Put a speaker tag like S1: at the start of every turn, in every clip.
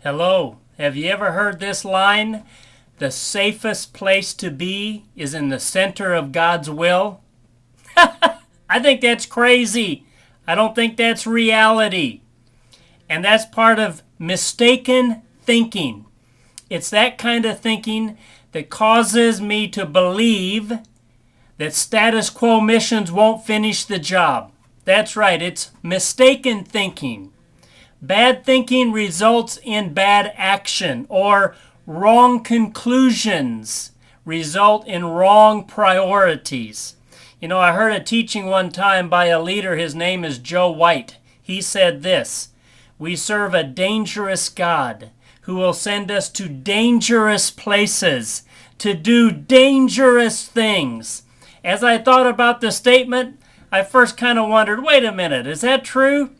S1: Hello, have you ever heard this line? The safest place to be is in the center of God's will. I think that's crazy. I don't think that's reality. And that's part of mistaken thinking. It's that kind of thinking that causes me to believe that status quo missions won't finish the job. That's right, it's mistaken thinking. Bad thinking results in bad action, or wrong conclusions result in wrong priorities. You know, I heard a teaching one time by a leader, his name is Joe White. He said this: "We serve a dangerous God who will send us to dangerous places to do dangerous things." As I thought about the statement, I first kind of wondered, wait a minute, is that true?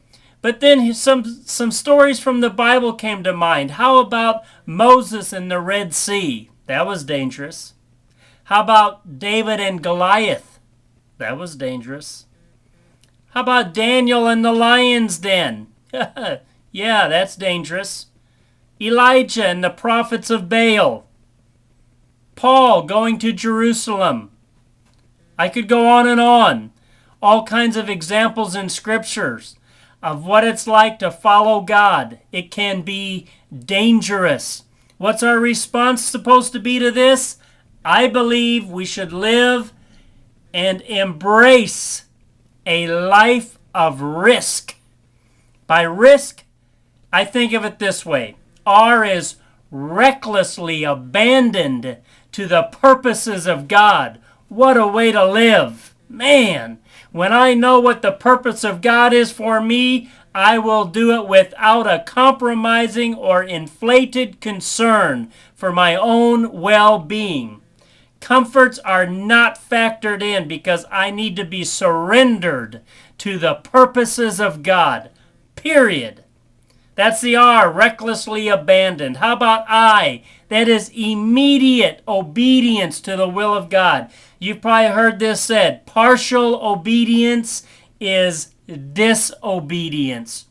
S1: But then some stories from the Bible came to mind. How about Moses and the Red Sea? That was dangerous. How about David and Goliath? That was dangerous. How about Daniel and the lion's den? Yeah, that's dangerous. Elijah and the prophets of Baal. Paul going to Jerusalem. I could go on and on. All kinds of examples in scriptures of what it's like to follow God. It can be dangerous. What's our response supposed to be to this? I believe we should live and embrace a life of risk. By risk, I think of it this way. R is recklessly abandoned to the purposes of God. What a way to live. Man, when I know what the purpose of God is for me, I will do it without a compromising or inflated concern for my own well-being. Comforts are not factored in because I need to be surrendered to the purposes of God. Period. That's the R, recklessly abandoned. How about I? That is immediate obedience to the will of God. You've probably heard this said, partial obedience is disobedience.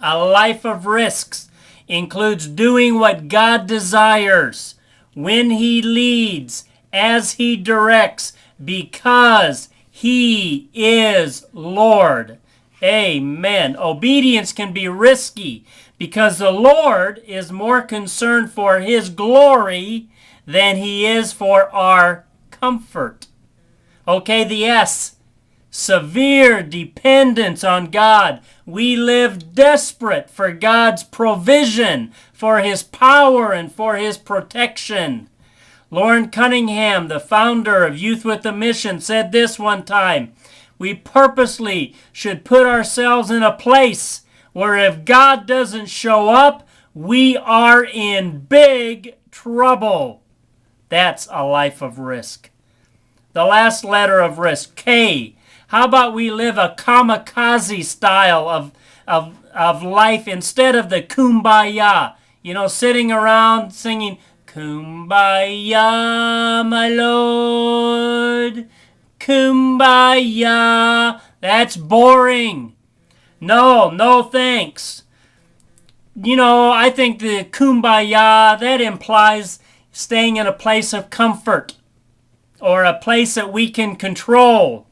S1: A life of risks includes doing what God desires, when He leads, as He directs, because He is Lord. Amen. Obedience can be risky because the Lord is more concerned for His glory than He is for our comfort. Okay, the S, severe dependence on God. We live desperate for God's provision, for His power, and for His protection. Loren Cunningham, the founder of Youth with a Mission, said this one time: we purposely should put ourselves in a place where if God doesn't show up, we are in big trouble. That's a life of risk. The last letter of risk, K. How about we live a kamikaze style of life instead of the kumbaya? You know, sitting around singing, "Kumbaya, my Lord, kumbaya." That's boring. No thanks. You know, I think the kumbaya, that implies staying in a place of comfort, or a place that we can control,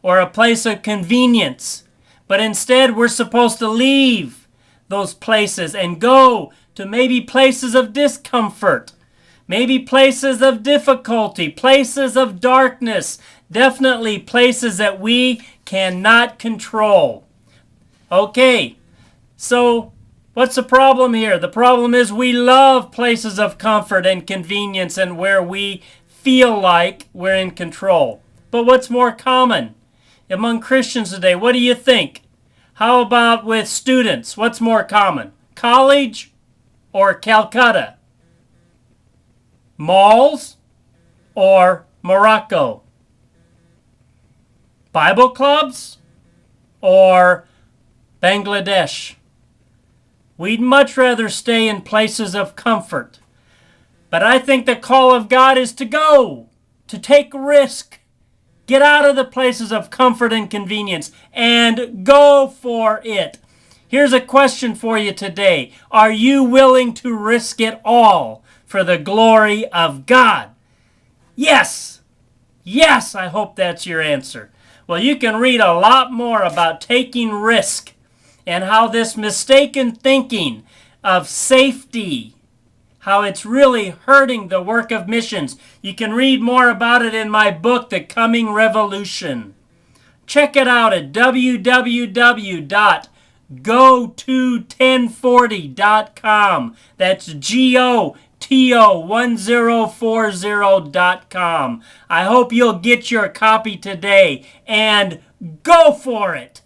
S1: or a place of convenience. But instead, we're supposed to leave those places and go to maybe places of discomfort, maybe places of difficulty, places of darkness, definitely places that we cannot control. Okay, so what's the problem here? The problem is we love places of comfort and convenience and where we feel like we're in control. But what's more common among Christians today? What do you think? How about with students? What's more common? College or Calcutta? Malls or Morocco? Bible clubs or Bangladesh? We'd much rather stay in places of comfort. But I think the call of God is to go, to take risk, get out of the places of comfort and convenience, and go for it. Here's a question for you today. Are you willing to risk it all for the glory of God? Yes. Yes, I hope that's your answer. Well, you can read a lot more about taking risk and how this mistaken thinking of safety, how it's really hurting the work of missions. You can read more about it in my book, The Coming Revolution. Check it out at www.go1040.com. That's GOTO1040.com. I hope you'll get your copy today and go for it.